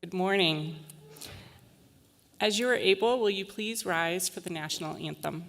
Good morning. As you are able, will you please rise for the national anthem?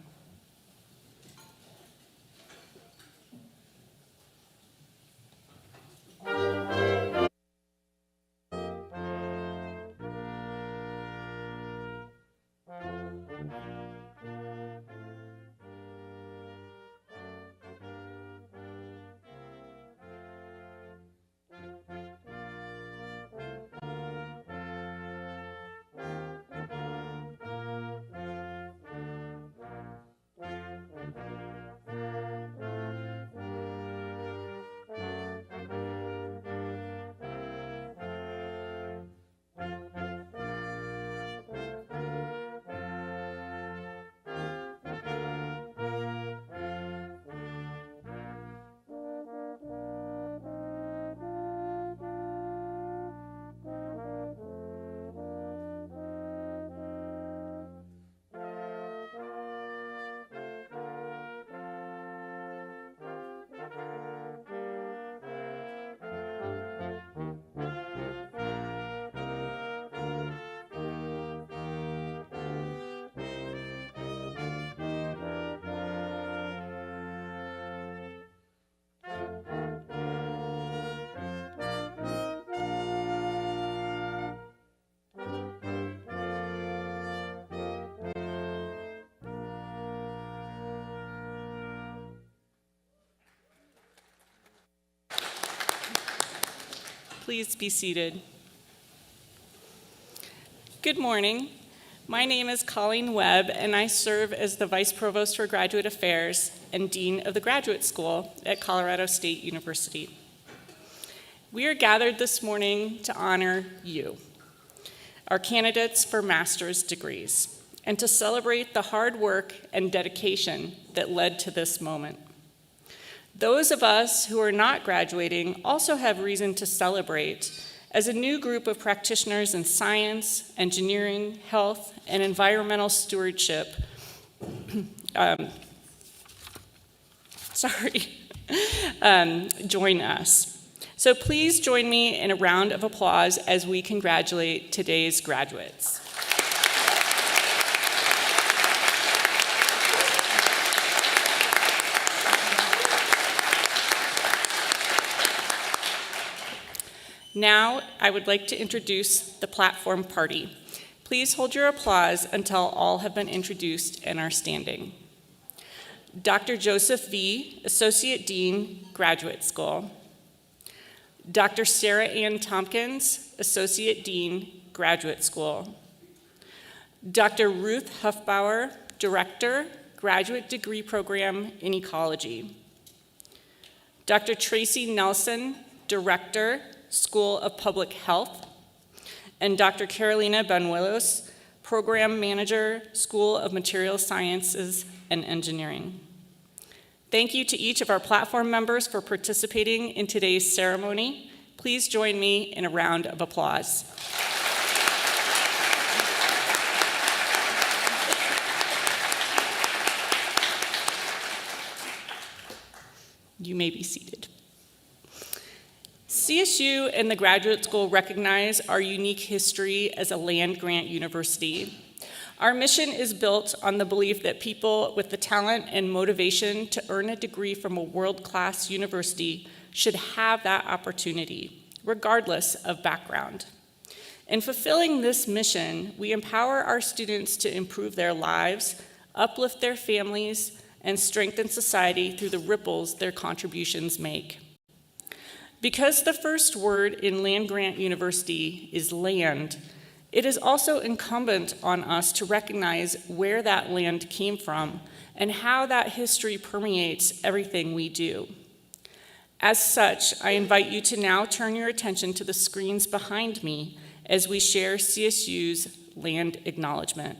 Please be seated. Good morning. My name is Colleen Webb, and I serve as the Vice Provost for Graduate Affairs and Dean of the Graduate School at Colorado State University. We are gathered this morning to honor you, our candidates for master's degrees, and to celebrate the hard work and dedication that led to this moment. Those of us who are not graduating also have reason to celebrate as a new group of practitioners in science, engineering, health, and environmental stewardship join us. So please join me in a round of applause as we congratulate today's graduates. Now, I would like to introduce the platform party. Please hold your applause until all have been introduced and are standing. Dr. Joseph V., Associate Dean, Graduate School. Dr. Sarah Ann Tompkins, Associate Dean, Graduate School. Dr. Ruth Huffbauer, Director, Graduate Degree Program in Ecology. Dr. Tracy Nelson, Director, School of Public Health, and Dr. Carolina Banuelos, Program Manager, School of Materials Sciences and Engineering. Thank you to each of our platform members for participating in today's ceremony. Please join me in a round of applause. You may be seated. CSU and the Graduate School recognize our unique history as a land-grant university. Our mission is built on the belief that people with the talent and motivation to earn a degree from a world-class university should have that opportunity, regardless of background. In fulfilling this mission, we empower our students to improve their lives, uplift their families, and strengthen society through the ripples their contributions make. Because the first word in land-grant university is land, it is also incumbent on us to recognize where that land came from and how that history permeates everything we do. As such, I invite you to now turn your attention to the screens behind me as we share CSU's land acknowledgement.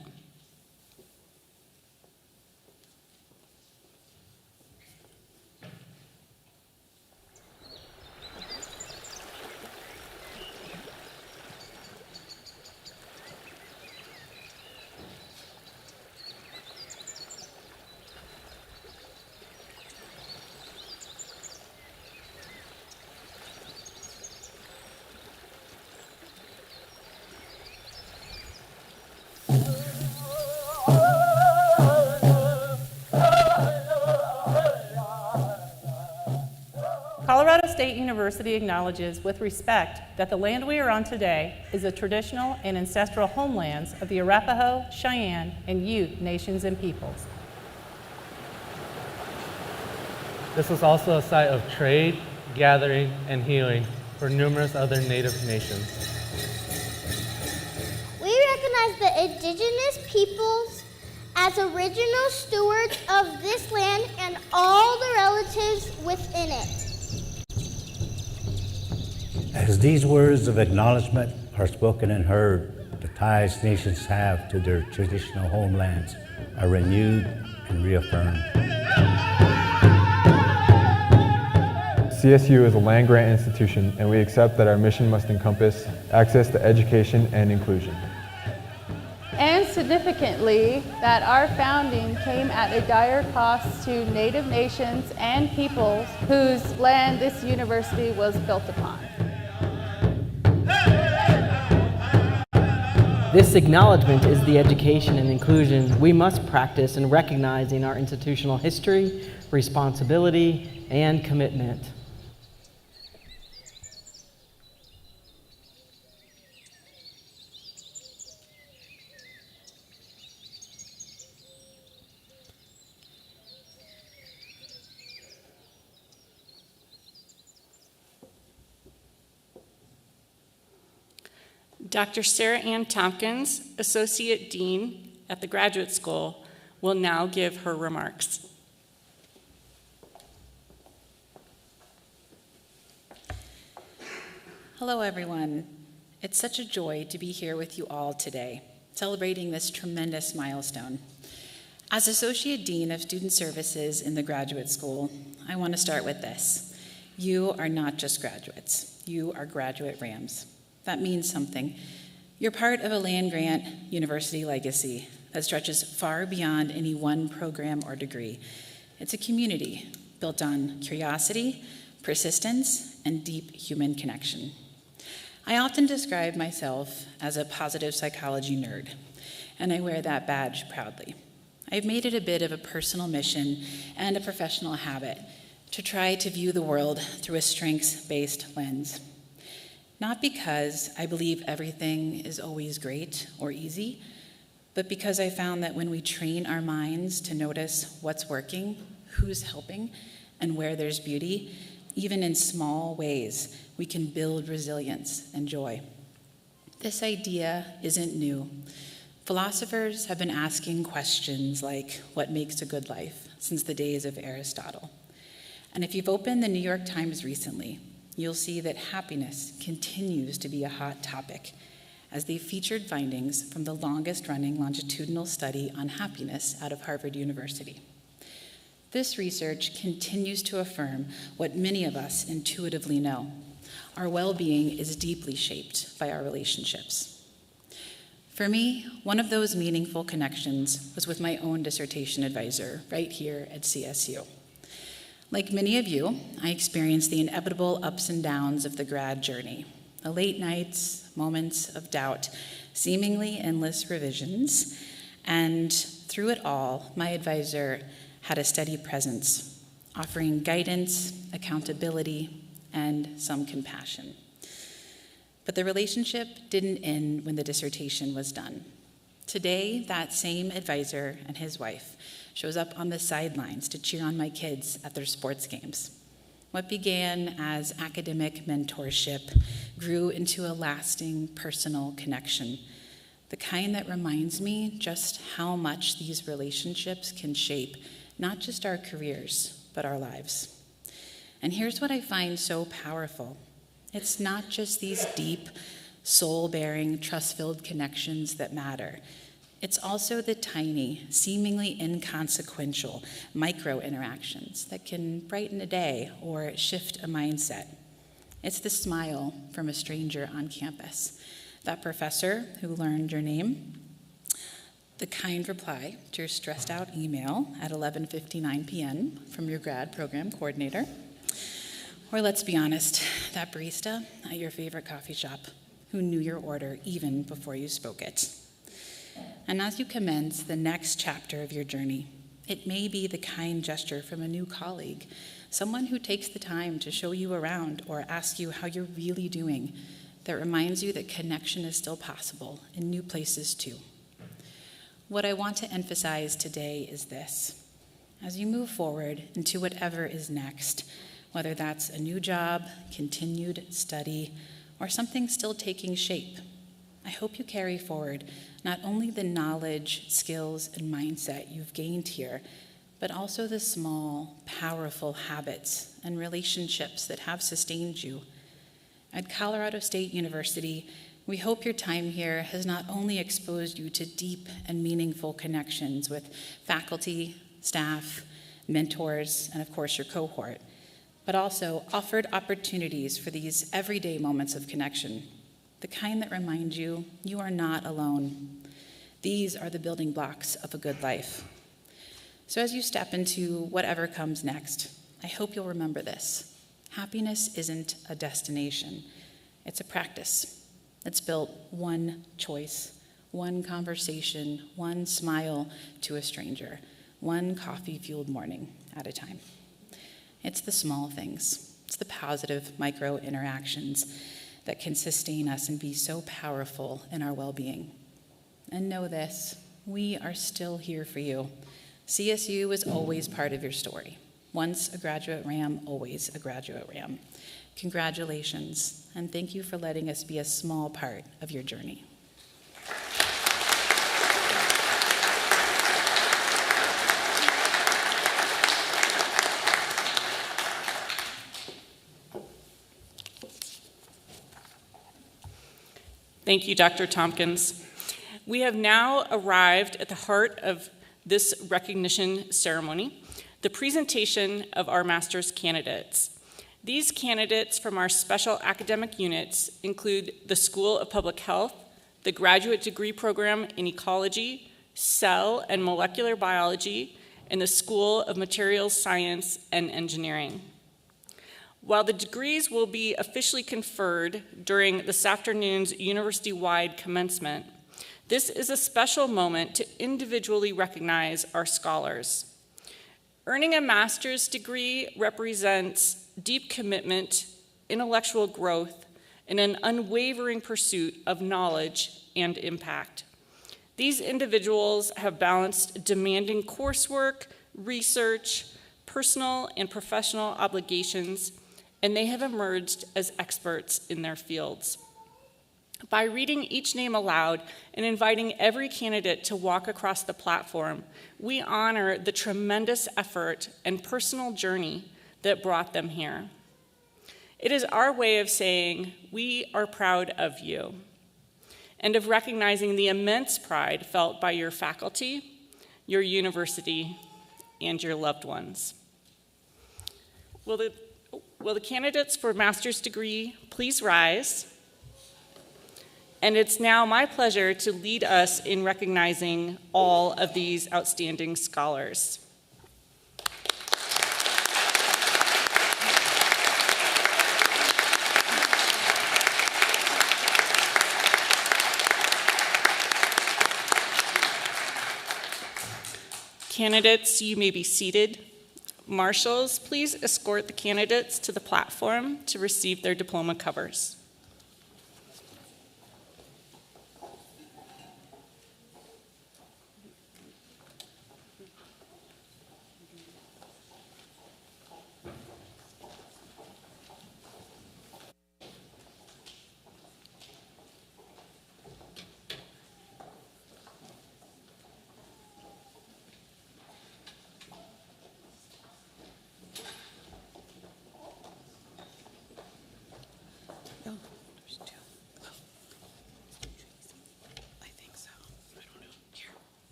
State University acknowledges with respect that the land we are on today is the traditional and ancestral homelands of the Arapaho, Cheyenne, and Ute nations and peoples. This was also a site of trade, gathering, and healing for numerous other Native nations. We recognize the indigenous peoples as original stewards of this land and all the relatives within it. As these words of acknowledgement are spoken and heard, the ties nations have to their traditional homelands are renewed and reaffirmed. CSU is a land-grant institution, and we accept that our mission must encompass access to education and inclusion. And significantly, that our founding came at a dire cost to Native nations and peoples whose land this university was built upon. This acknowledgement is the education and inclusion we must practice in recognizing our institutional history, responsibility, and commitment. Dr. Sarah Ann Tompkins, Associate Dean at the Graduate School, will now give her remarks. Hello, everyone. It's such a joy to be here with you all today, celebrating this tremendous milestone. As Associate Dean of Student Services in the Graduate School, I want to start with this. You are not just graduates. You are graduate Rams. That means something. You're part of a land-grant university legacy that stretches far beyond any one program or degree. It's a community built on curiosity, persistence, and deep human connection. I often describe myself as a positive psychology nerd, and I wear that badge proudly. I've made it a bit of a personal mission and a professional habit to try to view the world through a strengths-based lens. Not because I believe everything is always great or easy, but because I found that when we train our minds to notice what's working, who's helping, and where there's beauty, even in small ways, we can build resilience and joy. This idea isn't new. Philosophers have been asking questions like, what makes a good life, since the days of Aristotle. And if you've opened the New York Times recently, you'll see that happiness continues to be a hot topic, as they featured findings from the longest-running longitudinal study on happiness out of Harvard University. This research continues to affirm what many of us intuitively know. Our well-being is deeply shaped by our relationships. For me, one of those meaningful connections was with my own dissertation advisor right here at CSU. Like many of you, I experienced the inevitable ups and downs of the grad journey, the late nights, moments of doubt, seemingly endless revisions, and through it all, my advisor had a steady presence, offering guidance, accountability, and some compassion. But the relationship didn't end when the dissertation was done. Today, that same advisor and his wife shows up on the sidelines to cheer on my kids at their sports games. What began as academic mentorship grew into a lasting personal connection, the kind that reminds me just how much these relationships can shape not just our careers, but our lives. And here's what I find so powerful. It's not just these deep, soul-bearing, trust-filled connections that matter. It's also the tiny, seemingly inconsequential micro-interactions that can brighten a day or shift a mindset. It's the smile from a stranger on campus, that professor who learned your name, the kind reply to your stressed-out email at 11:59 p.m. from your grad program coordinator, or let's be honest, that barista at your favorite coffee shop who knew your order even before you spoke it. And as you commence the next chapter of your journey, It may be the kind gesture from a new colleague, someone who takes the time to show you around or ask you how you're really doing, that reminds you that connection is still possible in new places too. What I want to emphasize today is this. As you move forward into whatever is next, whether that's a new job, continued study, or something still taking shape, I hope you carry forward not only the knowledge, skills, and mindset you've gained here, but also the small, powerful habits and relationships that have sustained you. At Colorado State University, we hope your time here has not only exposed you to deep and meaningful connections with faculty, staff, mentors, and of course your cohort, but also offered opportunities for these everyday moments of connection, the kind that remind you you are not alone. These are the building blocks of a good life. So as you step into whatever comes next, I hope you'll remember this. Happiness isn't a destination, it's a practice. It's built one choice, one conversation, one smile to a stranger, one coffee-fueled morning at a time. It's the small things. It's the positive micro interactions that can sustain us and be so powerful in our well-being. And know this, we are still here for you. CSU is always part of your story. Once a graduate RAM, always a graduate RAM. Congratulations, and thank you for letting us be a small part of your journey. Thank you, Dr. Tompkins. We have now arrived at the heart of this recognition ceremony, the presentation of our master's candidates. These candidates from our special academic units include the School of Public Health, the Graduate Degree Program in Ecology, Cell and Molecular Biology, and the School of Materials Science and Engineering. While the degrees will be officially conferred during this afternoon's university-wide commencement, this is a special moment to individually recognize our scholars. Earning a master's degree represents deep commitment, intellectual growth, and an unwavering pursuit of knowledge and impact. These individuals have balanced demanding coursework, research, personal and professional obligations, and they have emerged as experts in their fields. By reading each name aloud and inviting every candidate to walk across the platform, we honor the tremendous effort and personal journey that brought them here. It is our way of saying we are proud of you and of recognizing the immense pride felt by your faculty, your university, and your loved ones. Will the candidates for master's degree please rise? And it's now my pleasure to lead us in recognizing all of these outstanding scholars. Candidates, you may be seated. Marshals, please escort the candidates to the platform to receive their diploma covers.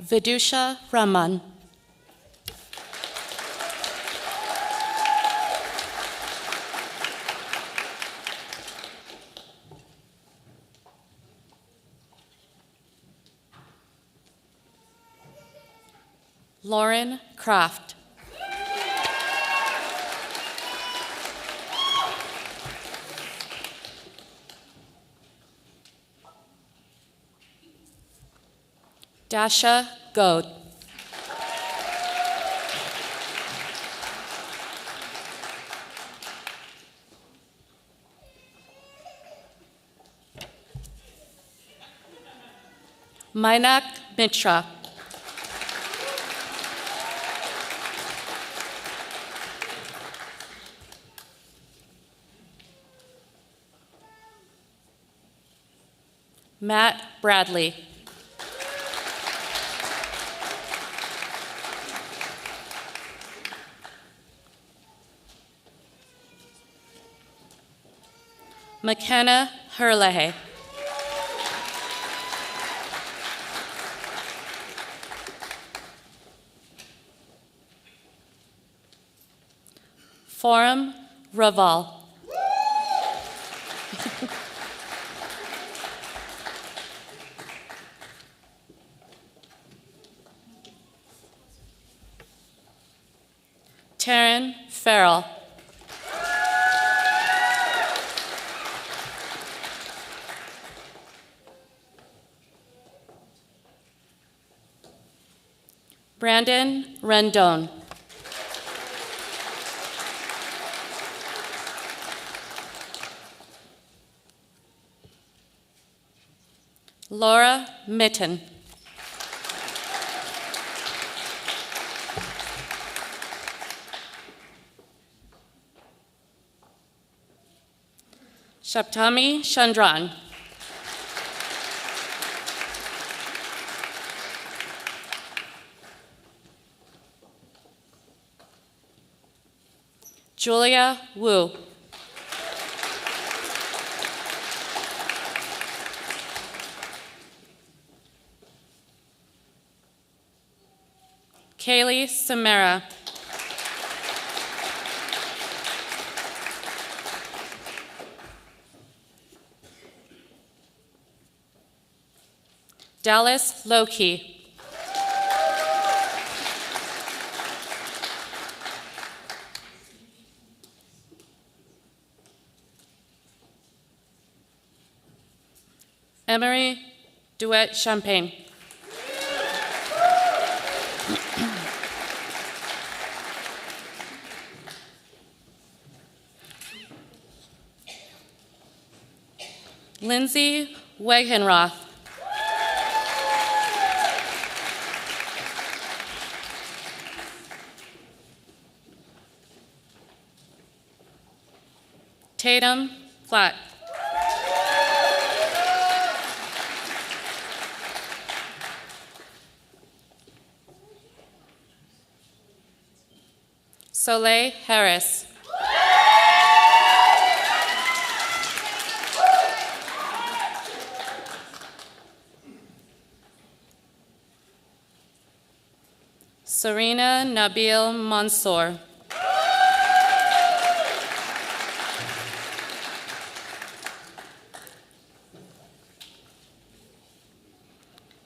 Vidusha Raman. Lauren Kraft. Dasha Goad. Mainak Mitra. Matt Bradley. McKenna Herlehe. Forum Raval. Taryn Farrell. Brandon Rendon. Laura Mitten. Shaptami Chandran. Julia Wu. Kaylee Samara. Dallas Loki. Emery Duet Champagne. Lindsay Wegenroth. Tatum Flack. Soleil Harris. Serena Nabil Mansour.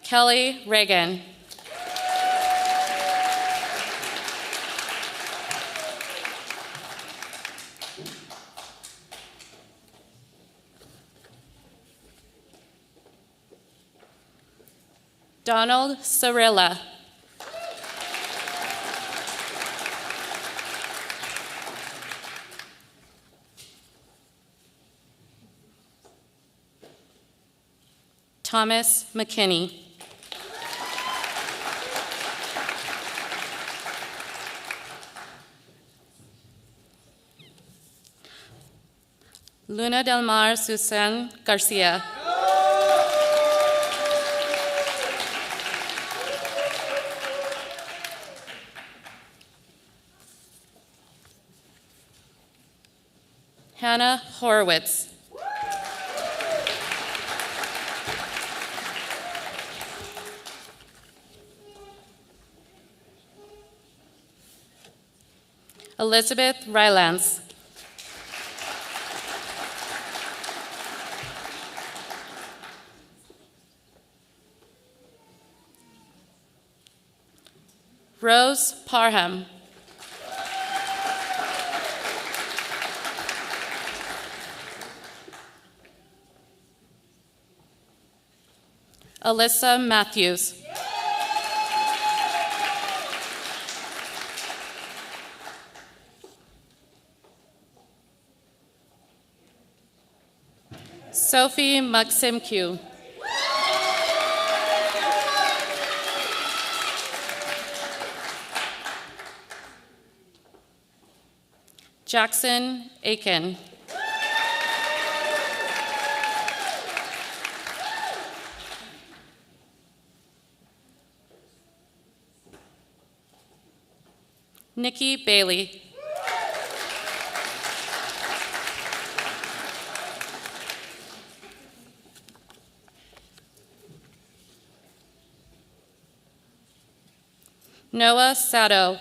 Kelly Reagan. Donald Cirilla. Thomas McKinney. Luna Del Mar Susan Garcia. Hannah Horowitz. Elizabeth Rylance. Rose Parham. Alyssa Matthews. Sophie Maximcu. Jackson Aiken. Nikki Bailey. Noah Sato.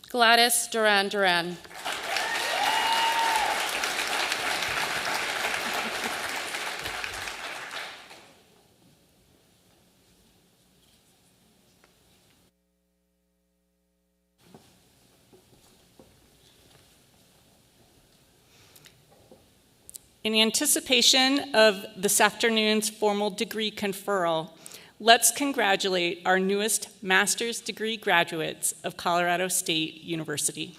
Gladys Duran Duran. In anticipation of this afternoon's formal degree conferral, let's congratulate our newest master's degree graduates of Colorado State University.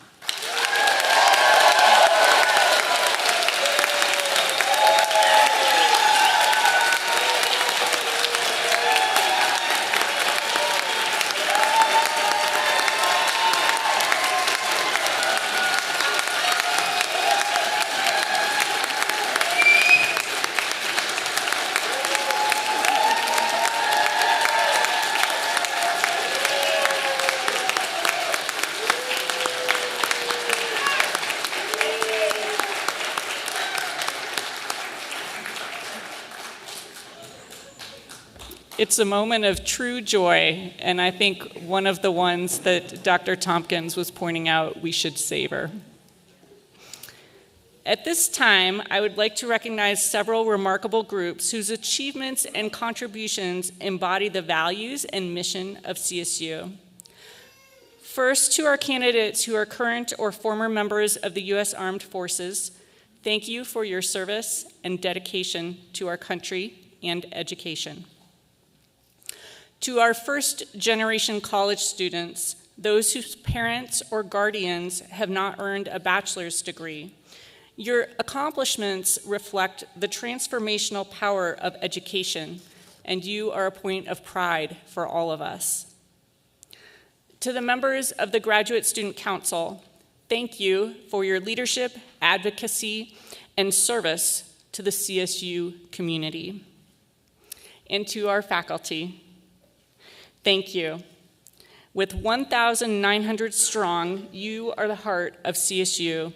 It's a moment of true joy, and I think one of the ones that Dr. Tompkins was pointing out we should savor. At this time, I would like to recognize several remarkable groups whose achievements and contributions embody the values and mission of CSU. First, to our candidates who are current or former members of the U.S. Armed Forces, thank you for your service and dedication to our country and education. To our first-generation college students, those whose parents or guardians have not earned a bachelor's degree, your accomplishments reflect the transformational power of education, and you are a point of pride for all of us. To the members of the Graduate Student Council, thank you for your leadership, advocacy, and service to the CSU community. And to our faculty, thank you. With 1,900 strong, you are the heart of CSU,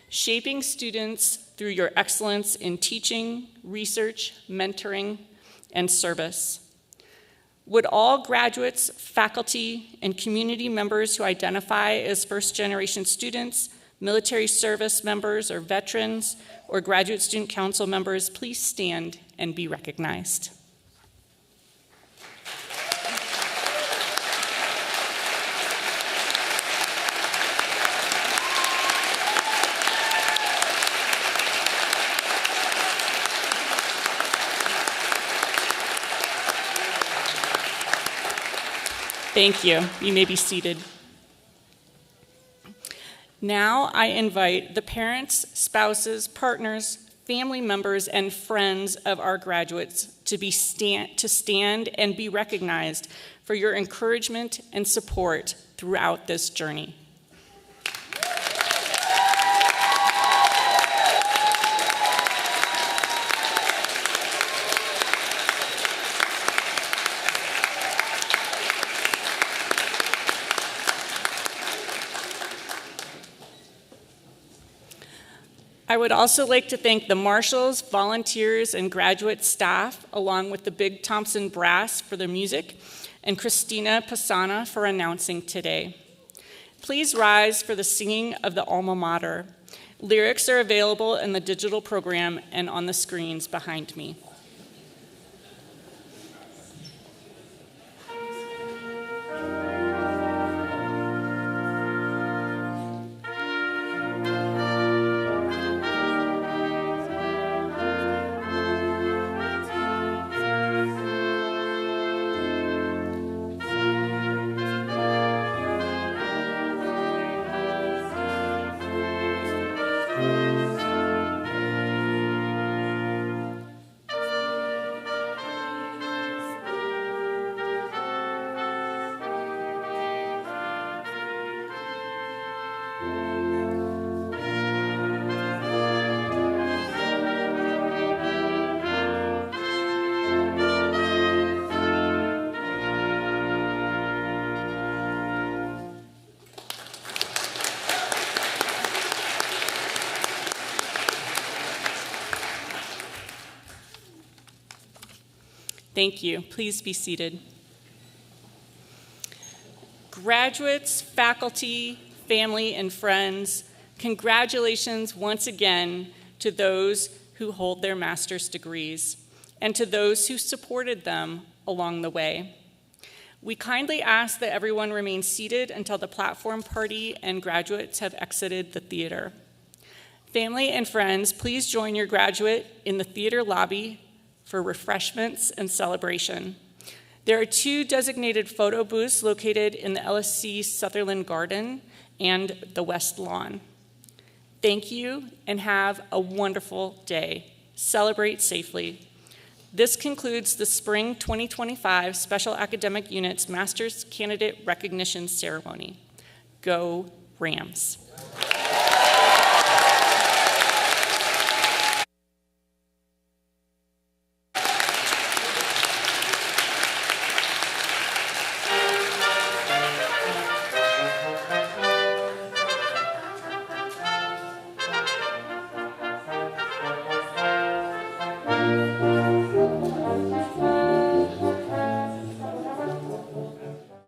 shaping students through your excellence in teaching, research, mentoring, and service. Would all graduates, faculty, and community members who identify as first-generation students, military service members or veterans, or Graduate Student Council members, please stand and be recognized. Thank you. You may be seated. Now I invite the parents, spouses, partners, family members, and friends of our graduates to stand and be recognized for your encouragement and support throughout this journey. I would also like to thank the marshals, volunteers, and graduate staff, along with the Big Thompson Brass for their music, and Christina Pisana for announcing today. Please rise for the singing of the alma mater. Lyrics are available in the digital program and on the screens behind me. Thank you. Please be seated. Graduates, faculty, family, and friends, congratulations once again to those who hold their master's degrees and to those who supported them along the way. We kindly ask that everyone remain seated until the platform party and graduates have exited the theater. Family and friends, please join your graduate in the theater lobby for refreshments and celebration. There are 2 designated photo booths located in the LSC Sutherland Garden and the West Lawn. Thank you and have a wonderful day. Celebrate safely. This concludes the Spring 2025 Special Academic Unit's Master's Candidate Recognition Ceremony. Go Rams.